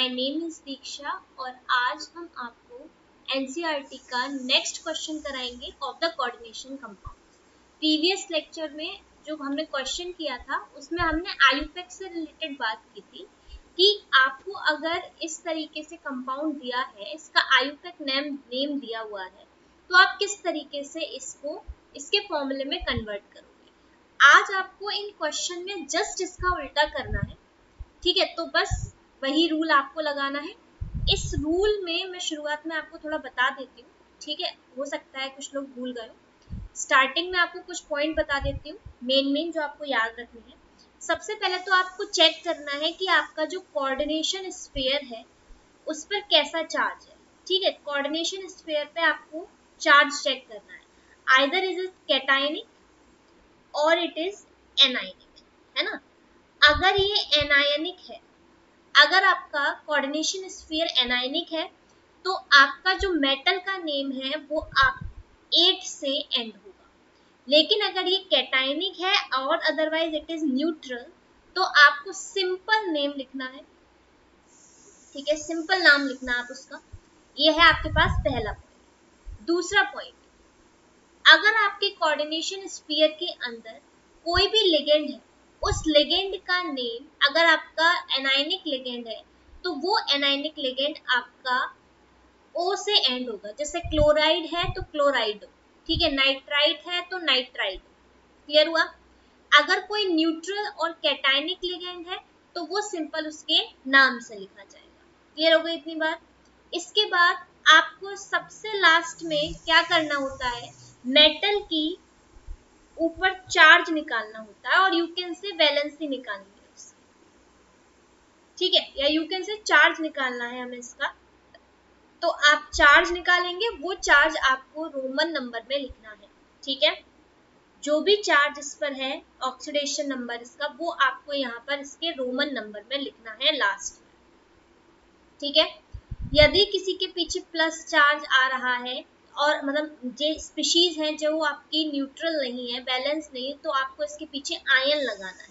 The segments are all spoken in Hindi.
माय नेम इज दीक्षा और आज हम आपको एनसीईआरटी का नेक्स्ट क्वेश्चन कराएंगे of the coordination compounds. Previous lecture में जो हमने क्वेश्चन किया था उसमें हमने आयुपेक से रिलेटेड बात की थी कि आपको अगर इस तरीके से कंपाउंड दिया है, इसका आयुपेक नेम दिया हुआ है, तो आप किस तरीके से इसको इसके फॉर्मूले में कन्वर्ट करोगे। आज आपको इन क्वेश्चन में जस्ट इसका उल्टा करना है, ठीक है। तो बस वही रूल आपको लगाना है। इस रूल में मैं शुरुआत में आपको थोड़ा बता देती हूँ, ठीक है। हो सकता है कुछ लोग भूल गए हो। स्टार्टिंग में आपको कुछ पॉइंट बता देती हूँ, मेन जो आपको याद रखने हैं। सबसे पहले तो आपको चेक करना है कि आपका जो कोऑर्डिनेशन स्फीयर है उस पर कैसा चार्ज है, ठीक है। कोऑर्डिनेशन स्फीयर पे आपको चार्ज चेक करना है। आइदर इज इट कैटायनिक और इट इज एनायनिक, है ना। अगर ये एनायनिक है, अगर आपका कोऑर्डिनेशन स्फीयर एनायनिक है तो आपका जो मेटल का नेम है वो आप 8 से एंड होगा। लेकिन अगर ये कैटायनिक है और अदरवाइज इट इज न्यूट्रल तो आपको सिंपल नेम लिखना है, ठीक है। सिंपल नाम लिखना आप उसका। ये है आपके पास पहला पॉइंट। दूसरा पॉइंट, अगर आपके कोऑर्डिनेशन स्फीयर के अंदर कोई भी लिगेंड है, उस लिगेंड का नेम, अगर आपका एनायनिक लिगेंड है तो वो एनायनिक लिगेंड आपका ओ से एंड होगा। जैसे क्लोराइड है तो क्लोराइड, ठीक है। नाइट्राइट है तो नाइट्राइड। क्लियर हुआ। अगर कोई न्यूट्रल और कैटायनिक लिगेंड है तो वो सिंपल उसके नाम से लिखा जाएगा। क्लियर हो गई इतनी बात। इसके बाद आपको सबसे लास्ट में क्या करना होता है, मेटल की ऊपर चार्ज निकालना होता है और यू कैन से वैलेंसी निकालनी है उसकी, ठीक है। या यू कैन से चार्ज निकालना है हमें इसका। तो आप चार्ज निकालेंगे, वो चार्ज आपको रोमन नंबर में लिखना है, ठीक है। जो भी चार्ज इस पर है, ऑक्सीडेशन नंबर इसका, वो आपको यहाँ पर इसके रोमन नंबर में लिखना है लास्ट में, ठीक है। यदि किसी के पीछे प्लस चार्ज आ रहा है और मतलब जो स्पीशीज है जो आपकी न्यूट्रल नहीं है, बैलेंस नहीं है, तो आपको इसके पीछे आयन लगाना है।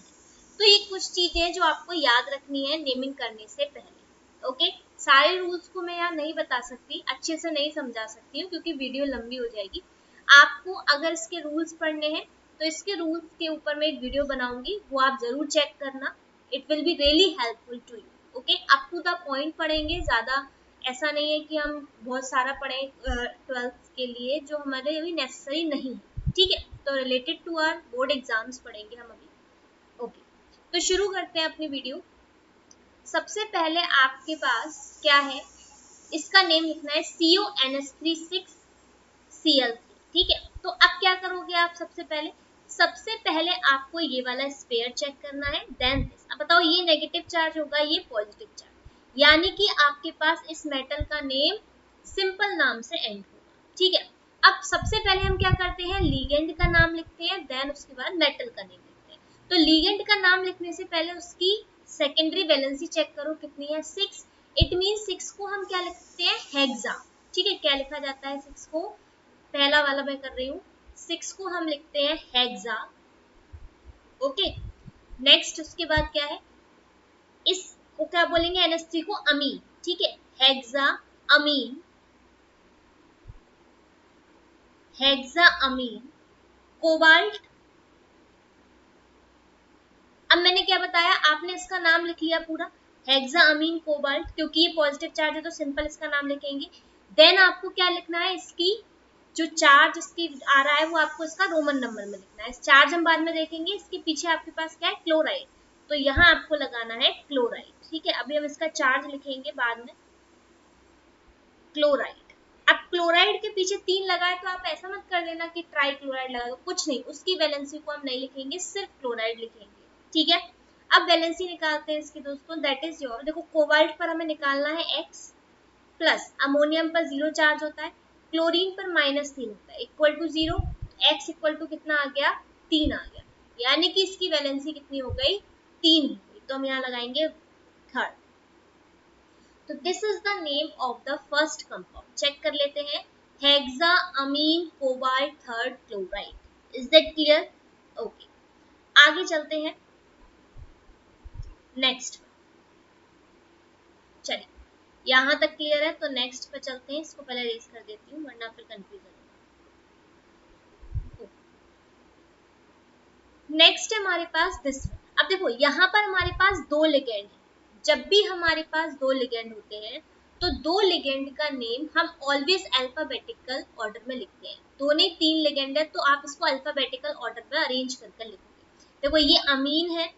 तो ये कुछ चीजें जो आपको याद रखनी है नेमिंग करने से पहले, ओके। सारे रूल्स को मैं यहाँ नहीं बता सकती, अच्छे से नहीं समझा सकती हूँ क्योंकि वीडियो लंबी हो जाएगी। आपको अगर इसके रूल्स पढ़ने हैं तो इसके रूल्स के ऊपर मैं एक वीडियो बनाऊंगी, वो आप जरूर चेक करना। It will be really helpful to you, okay. Up to the point पढ़ेंगे, ज्यादा ऐसा नहीं है कि हम बहुत सारा पढ़े 12th के लिए जो हमारे अभी नेसेसरी नहीं है, ठीक है। तो related to our board exams पढ़ेंगे हम अभी, ओके। तो शुरू करते हैं अपनी वीडियो। सबसे पहले आपके पास क्या है, इसका नेम लिखना है CONS36Cl3, ठीक है। तो अब क्या करोगे आप, सबसे पहले आपको ये वाला स्पेयर चेक करना है, देन दिस। अब बताओ ये नेगेटिव चार्ज होगा, ये पॉजिटिव चार्ज, यानी कि आपके पास इस मेटल का नेम सिंपल नाम से एंड होगा, ठीक है। अब सबसे पहले हम क्या करते हैं, लीगेंड का नाम लिखते हैं, देन उसके बाद मेटल का नेम लिखते हैं। तो लीगेंड का नाम लिखने से पहले उसकी सेकेंडरी वैलेंसी चेक करो कितनी है, 6। इट मीन 6 को हम क्या लिखते हैं, हेक्सा, ठीक है। क्या लिखा जाता है 6 को, पहला वाला मैं कर रही हूँ, 6 को हम लिखते हैं हेक्सा, ओके। नेक्स्ट उसके बाद क्या है, इसको क्या बोलेंगे, NH3 को अमीन, ठीक है। हेक्सा अमीन, हेक्सा अमीन कोबाल्ट। अब मैंने क्या बताया, आपने इसका नाम लिख लिया पूरा, हेक्सा अमीन कोबाल्ट, क्योंकि ये पॉजिटिव चार्ज है तो सिंपल इसका नाम लिखेंगे। देन आपको क्या लिखना है, इसकी जो चार्ज इसकी आ रहा है वो आपको इसका रोमन नंबर में लिखना है। चार्ज हम बाद में देखेंगे। इसके पीछे आपके पास क्या है, क्लोराइड, तो यहाँ आपको लगाना है क्लोराइड, ठीक है। अभी हम इसका चार्ज लिखेंगे बाद में, क्लोराइड। अब क्लोराइड के पीछे 3 लगाए तो आप ऐसा मत कर देना कि ट्राई क्लोराइड लगा दो, कुछ नहीं, उसकी वैलेंसी को हम नहीं लिखेंगे, सिर्फ क्लोराइड लिखेंगे, ठीक है। अब वैलेंसी निकालते हैं इसकी दोस्तों, दैट इज योर, देखो कोबाल्ट पर हमें निकालना है X प्लस, अमोनियम पर 0 चार्ज होता है, क्लोरीन पर -3 होता है, equal to 0, X equal to कितना आ गया, 3 आ गया, यानी कि इसकी वैलेंसी कितनी हो गई, 3 हो गई। तो हम यहाँ लगाएंगे थर्ड। तो this is the name of the first compound, check कर लेते हैं, hexa ammine cobalt third chloride. Is that clear, okay. आगे चलते हैं नेक्स्ट। चलिए यहाँ तक क्लियर है? तो नेक्स्ट पे चलते हैं, इसको पहले रेस कर देती हूँ वरना फिर कंफ्यूजन होगा। नेक्स्ट है हमारे पास दिस। अब देखो यहाँ पर हमारे पास दो लिगेंड है। जब भी हमारे पास दो लिगेंड होते हैं तो दो लिगेंड का नेम हम ऑलवेज अल्फाबेटिकल ऑर्डर में लिखते हैं। दो नहीं तीन लिगेंड है तो आप इसको अल्फाबेटिकल ऑर्डर में अरेंज कर लिखोगे। देखो ये अमीन है,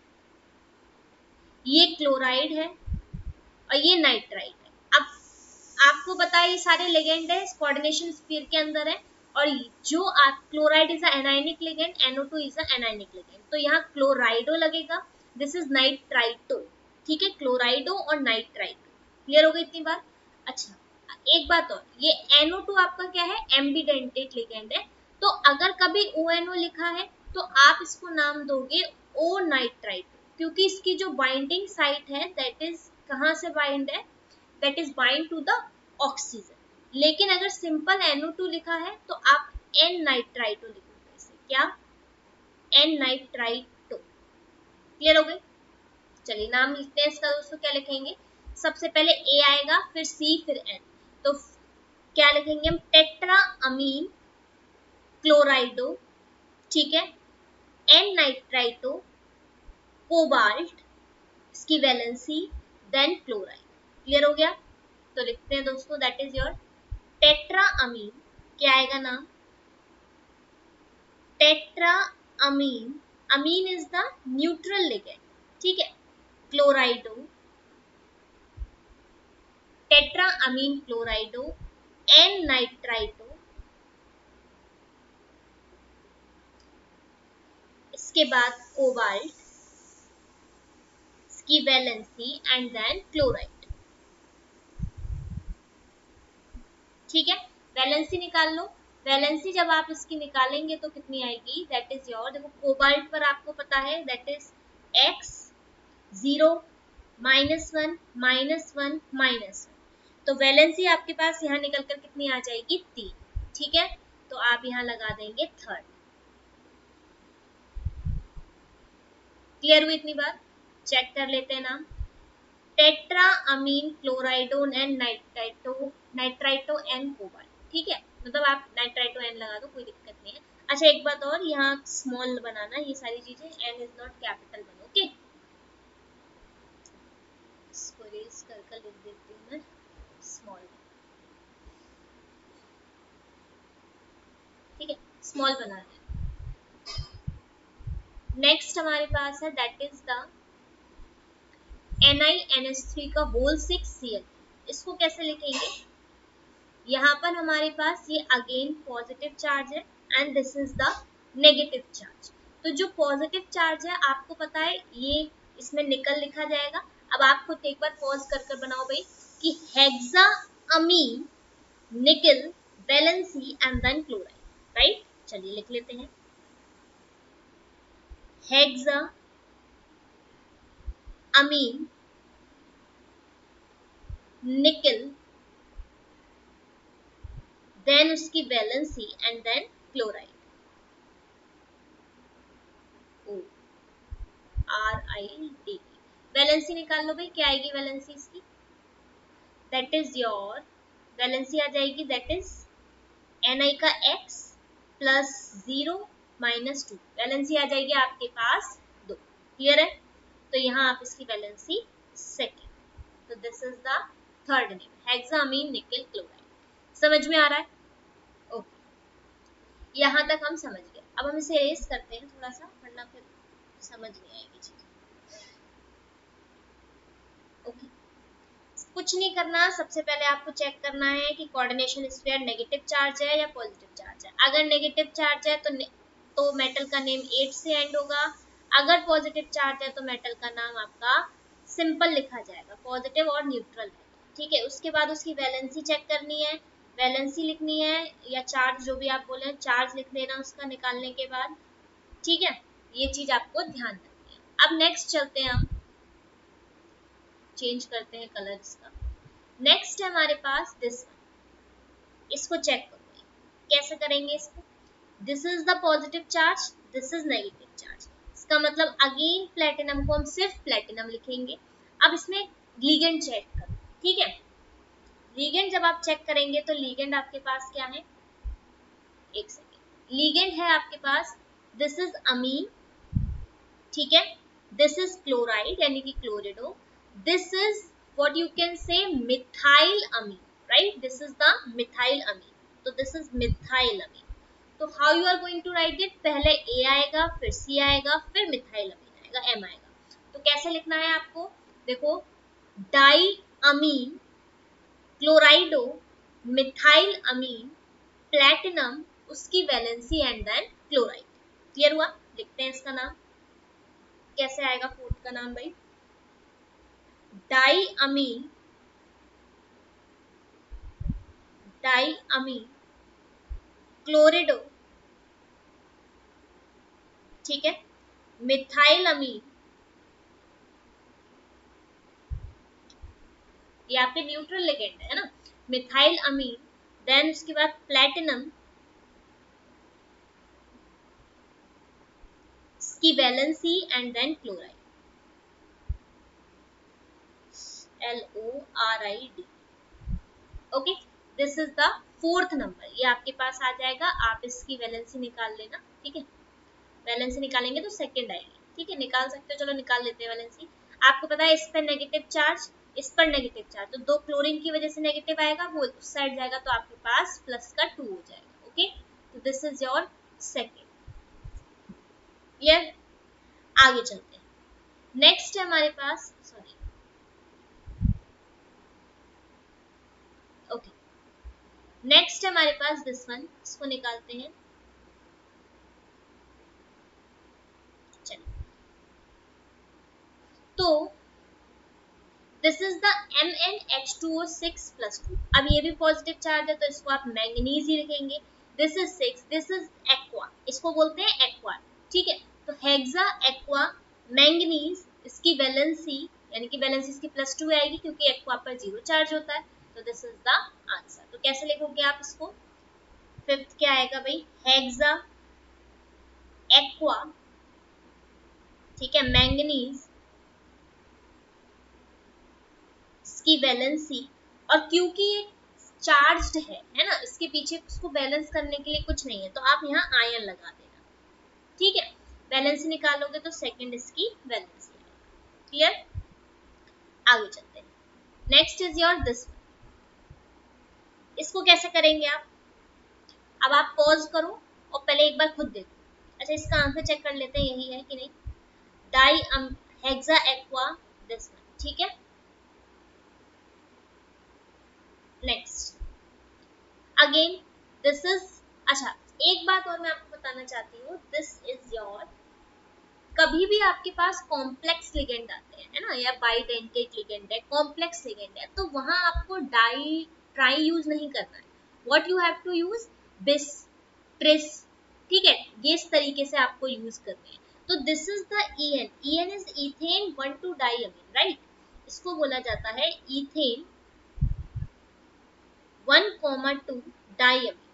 ये क्लोराइड है और ये नाइट्राइड है। अब आपको पता है ये सारे लिगेंड है, कोऑर्डिनेशन स्फीयर के अंदर है। और जो आप chloride is anionic ligand, NO2 is anionic ligand, तो यहाँ क्लोराइडो लगेगा। दिस इज नाइट्राइटो, ठीक है, क्लोराइडो और नाइट्राइटो। क्लियर हो गई इतनी बात? अच्छा एक बात और, ये NO2 आपका क्या है? एम्बिडेंटेट लिगेंड है। तो अगर कभी ONO लिखा है तो आप इसको नाम दोगे ओ नाइट्राइटो, क्योंकि इसकी जो बाइंडिंग साइट है दैट इज कहाँ से बाइंड है? That is bind to the oxygen. लेकिन अगर सिंपल NO2 लिखा है तो आप N नाइट्राइटो लिखोगे इसे। क्या? N nitrito. क्लियर हो गई? चलिए नाम लिखते हैं इसका दोस्तों। क्या लिखेंगे? सबसे पहले A आएगा, फिर C, फिर N। तो क्या लिखेंगे हम? टेट्रा अमीन क्लोराइडो, ठीक है, N नाइट्राइटो, कोबाल्ट, इसकी वैलेंसी, देन क्लोराइड। क्लियर हो गया? तो लिखते हैं दोस्तों that is your tetra ammine. क्या आएगा नाम? Tetra ammine. Ammine is the neutral ligand, ठीक है, chlorido, tetra ammine chlorido, N nitrito, इसके बाद कोबाल्ट, इसकी वैलेंसी एंड देन क्लोराइड। ठीक है, वैलेंसी निकाल लो। वैलेंसी जब आप इसकी निकालेंगे तो कितनी आएगी? दैट इज योर, देखो कोबाल्ट पर आपको पता है दैट इज X 0 -1 -1 -1। तो वैलेंसी आपके पास यहाँ निकल कर कितनी आ जाएगी? 3। ठीक है, तो आप यहाँ लगा देंगे थर्ड। क्लियर हुई इतनी बात? चेक कर लेते हैं नाम। Tetra ammine chlorido and nitrito N cobalt. ठीक है, मतलब आप नाइट्राइटो एन लगा दो, कोई दिक्कत नहीं है। अच्छा एक बात और, यहाँ स्मॉल बनाना, ये सारी चीजें एन इज नॉट कैपिटल बनो। ओके, इसको रेस कर लिख देती हूँ मैं स्मॉल। ठीक है, स्मॉल बनाना है। नेक्स्ट हमारे पास है दैट इज द NiNH3 का होल 6Cl। इसको कैसे लिखेंगे? यहाँ पर हमारे पास ये अगेन पॉजिटिव चार्ज है and this is the negative charge. तो जो पॉजिटिव चार्ज है आपको पता है ये इसमें निकल लिखा जाएगा। अब आप खुद एक बार पॉज कर बनाओ भाई कि hexa ammine nickel valency and then chloride. Right, चलिए लिख लेते हैं हेक्सा अमीन निकल, देन उसकी वैलेंसी एंड देन क्लोराइड। ओ RID। वैलेंसी निकाल लो भाई, क्या आएगी वैलेंसी इसकी? दैट इज योर वैलेंसी आ जाएगी दैट इज Ni का X प्लस 0 -2। वैलेंसी आ जाएगी आपके पास 2। क्लियर है? तो यहाँ आप इसकी वैलेंसी सेकेंड। तो this is the third name hexamine निकल क्लोराइड। समझ में आ रहा है? ओके, यहाँ तक हम समझ गए। अब हम इसे रेस करते हैं थोड़ा सा, वरना फिर समझ नहीं आएगी चीज। ओके, कुछ नहीं करना, सबसे पहले आपको चेक करना है कि कोऑर्डिनेशन स्फीयर नेगेटिव चार्ज है या पॉजिटिव चार्ज है। अगर नेगेटिव चार्ज है तो मेटल का नेम 8 से एंड होगा। अगर पॉजिटिव चार्ज है तो मेटल का नाम आपका सिंपल लिखा जाएगा, पॉजिटिव और न्यूट्रल है। ठीक है, उसके बाद उसकी वैलेंसी चेक करनी है, वैलेंसी लिखनी है या चार्ज जो भी आप बोले चार्ज लिख देना उसका निकालने के बाद। ठीक है, ये चीज आपको ध्यान रखनी है। अब नेक्स्ट चलते हैं, हम चेंज करते हैं कलर इसका। नेक्स्ट है हमारे पास दिस, इसको चेक करो कैसे करेंगे इसको। This is the positive charge, this is negative charge. इसका मतलब अगेन प्लेटिनम को हम सिर्फ प्लेटिनम लिखेंगे। अब इसमें लिगेंड चेक करो। ठीक है, लीगेंड जब आप चेक करेंगे तो लीगेंड आपके पास क्या है, एक सेकेंड, लीगेंड है आपके पास, दिस इज अमीन, ठीक है, दिस इज क्लोराइड यानी कि chlorido, this is what you can say methyl amine, right, this is the methyl amine, तो दिस इज मिथाइल अमीन। तो how you are going to write it, पहले ए आएगा, फिर सी आएगा, फिर मिथाइल अमीन आएगा, एम आएगा। तो कैसे लिखना है आपको, देखो, di ammine, chlorido, methyl ammine, platinum, उसकी valency and then chloride. Clear हुआ, लिखते हैं इसका नाम, कैसे आएगा फोर्थ का नाम भाई, डाई अमीन, डाई अमीन क्लोरिडो, ठीक है, मिथाइल अमीन, ये आपके न्यूट्रल लिगेंड है ना, मिथाइल अमीन, देन उसके बाद प्लैटिनम, की valency and then chloride, LORID, okay, this is the fourth number, ये आपके पास आ जाएगा, आप इसकी वैलेंसी निकाल लेना, ठीक है, वैलेंसी निकालेंगे तो सेकंड आएगी, ठीक है, निकाल सकते हो, चलो निकाल लेते हैं वैलेंसी। आपको पता है इस पर नेगेटिव चार्ज, इस पर नेगेटिव चार्ज, तो दो क्लोरीन की वजह से नेगेटिव आएगा, वो उस साइड जाएगा, तो आपके पास प्लस का 2 हो जाएगा, ओके, तो this is your second. Clear, आगे चलते हैं, नेक्स्ट है हमारे पास, सॉरी, ओके, नेक्स्ट है हमारे पास दिस वन, इसको निकालते हैं, चलो, तो दिस इज द MnH2O6+2, अब ये भी पॉजिटिव चार्ज है, तो इसको आप मैंगनीज ही लिखेंगे, this is 6, this is aqua, इसको बोलते हैं एक्वा, ठीक है, तो हेक्सा एक्वा मैंगनीज, इसकी वैलेंसी यानी कि वैलेंसी इसकी +2 आएगी, क्योंकि एक्वा पर 0 चार्ज होता है, तो दिस इज द आंसर। तो कैसे लिखोगे आप इसको, फिफ्थ क्या आएगा भाई, हेक्सा एक्वा, ठीक है, मैंगनीज, इसकी वैलेंसी, और क्योंकि ये चार्ज्ड है ना, इसके पीछे उसको बैलेंस करने के लिए कुछ नहीं है, तो आप यहाँ आयन लगा देना, ठीक है, बैलेंस निकालोगे तो सेकंड इसकी वैलेंसी आएगी। क्लियर, आगे चलते हैं, नेक्स्ट इज योर दिस, इसको कैसे करेंगे आप, अब आप पॉज करो और पहले एक बार खुद देखो, अच्छा इसका आंसर चेक कर लेते हैं, यही है कि नहीं, di hexa aqua this one, ठीक है, नेक्स्ट अगेन दिस इज, अच्छा एक बात और मैं आपको बताना चाहती हूँ, दिस इज योर, कभी भी आपके पास कॉम्प्लेक्स लिगेंड आते हैं, है ना, या बाइडेंटेट लिगेंड है, कॉम्प्लेक्स लिगेंड है, तो वहां आपको डाई ट्राई यूज नहीं करना है, what you have to use, bis, tris, ठीक है, ये इस तरीके से आपको यूज करने हैं। तो this is the EN, EN is ethane 1,2 diamine, right, इसको बोला जाता है इथेन 1,2 डाइअमीन,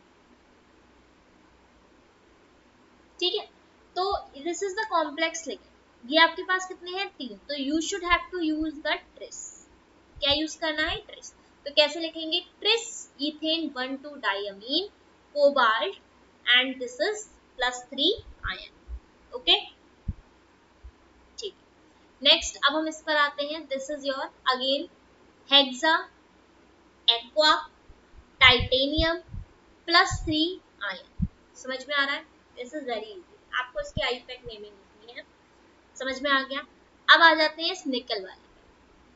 ठीक है, तो this is the complex ligand, ये आपके पास कितने हैं, 3, तो you should have to use the tris, क्या यूज करना है, ट्रिस, तो कैसे लिखेंगे, tris ethane 1,2 diamine cobalt, and this is +3 ion, okay, ठीक, नेक्स्ट अब हम इस पर आते हैं, this is your again hexa aqua titanium +3 ion, समझ में आ रहा है, दिस इज वेरी इजी, आपको इसकी आईपैक नेमिंग लिखनी है, समझ में आ गया। अब आ जाते हैं इस निकल वाले पे,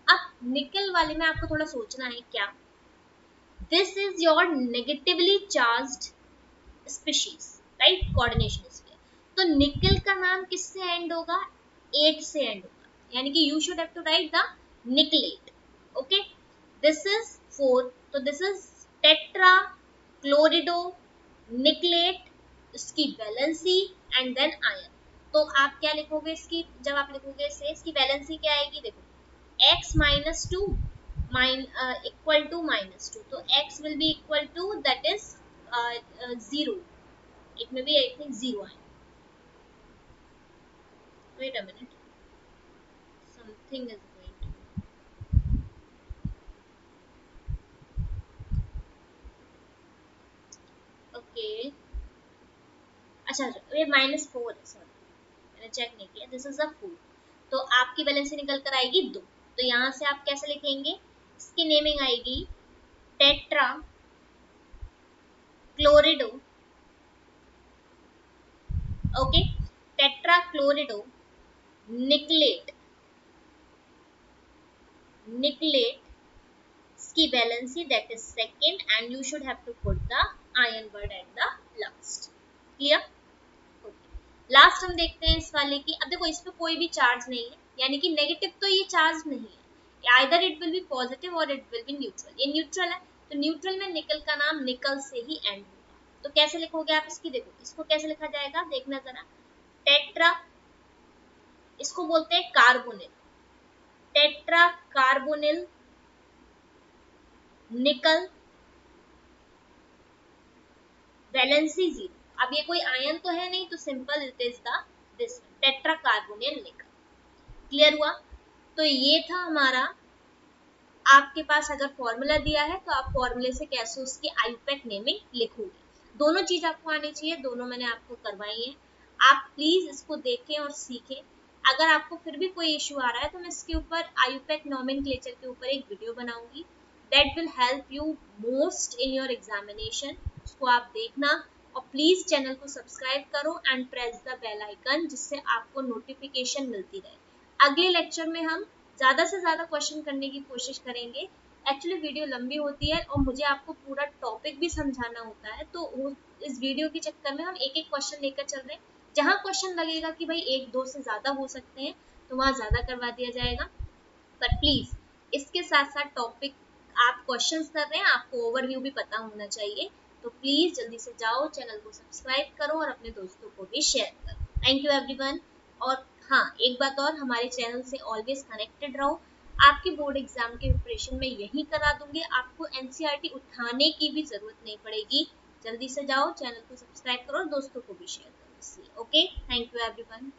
अब निकल वाले में आपको थोड़ा सोचना है, क्या, this is your negatively charged species, right, coordination sphere, तो निकल का नाम किससे एंड होगा, 8 से एंड होगा, यानी कि you should have to write the nickelate, okay, this is 4, तो this is tetra chlorido nickelate, इसकी वैलेंसी एंड देन आयन, तो आप क्या लिखोगे इसकी, जब आप लिखोगे इसे, इसकी वैलेंसी क्या आएगी, देखो x-2 equal to -2, तो x will be equal to that is 0, it may be I think 0 है, wait a minute, something is going to, 8, अच्छा ये -4 है, सॉरी मैंने चेक नहीं किया, दिस इज अ 4, तो आपकी वैलेंसी निकल कर आएगी 2। तो यहाँ से आप कैसे लिखेंगे, इसकी नेमिंग आएगी tetra chlorido, okay, tetra chlorido nickelate, nickelate की valency that is second, and you should have to put the ion word at the last. Clear? Last हम देखते हैं इस वाले की। अब देखो इसमें कोई भी चार्ज नहीं है, यानी कि नेगेटिव तो ये चार्ज नहीं है, either it will B positive और इट विल बी न्यूट्रल। ये न्यूट्रल है, तो न्यूट्रल में निकल का नाम निकल से ही एंड होगा। तो कैसे लिखोगे आप इसकी, देखो इसको कैसे लिखा जाएगा, देखना जरा, टेट्रा, इसको बोलते हैं कार्बोनिल, टेट्रा कार्बोनिल निकल वैलेंसी 0। अब ये कोई आयन तो है नहीं, तो simple it is the this tetra carbonyl निकल। क्लियर हुआ? तो ये था हमारा, आपके पास अगर फॉर्मूला दिया है तो आप फॉर्मूले से कैसे उसकी आईयूपैक नेमिंग लिखोगे। दोनों चीज आपको आनी चाहिए, दोनों मैंने आपको करवाई है। आप प्लीज इसको देखें और सीखें। अगर आपको फिर भी कोई इश्यू आ रहा है तो मैं इसके ऊपर आईयूपैक नोमेनक्लेचर के ऊपर एक वीडियो बनाऊंगी, that will help you most in your examination. उसको आप देखना, और प्लीज चैनल को सब्सक्राइब करो and press the bell icon, जिससे आपको नोटिफिकेशन मिलती रहे। अगले लेक्चर में हम ज्यादा से ज्यादा क्वेश्चन करने की कोशिश करेंगे। एक्चुअली वीडियो लंबी होती है और मुझे आपको पूरा टॉपिक भी समझाना होता है, तो इस वीडियो के चक्कर में हम एक एक क्वेश्चन लेकर चल रहे हैं। जहां क्वेश्चन लगेगा कि भाई 1-2 से ज्यादा हो सकते हैं, तो वहां ज्यादा करवा दिया जाएगा। पर प्लीज इसके साथ साथ टॉपिक आप क्वेश्चन कर रहे हैं, आपको ओवरव्यू भी पता होना चाहिए। तो प्लीज जल्दी से जाओ, चैनल को सब्सक्राइब करो और अपने दोस्तों को भी शेयर करो। Thank you everyone. और हाँ, एक बात और, हमारे चैनल से ऑलवेज कनेक्टेड रहो। आपके बोर्ड एग्जाम के प्रिपरेशन में यही करा दूंगी, आपको एनसीईआरटी उठाने की भी जरूरत नहीं पड़ेगी। जल्दी से जाओ, चैनल को सब्सक्राइब करो और दोस्तों को भी शेयर करो। Okay, thank you everyone.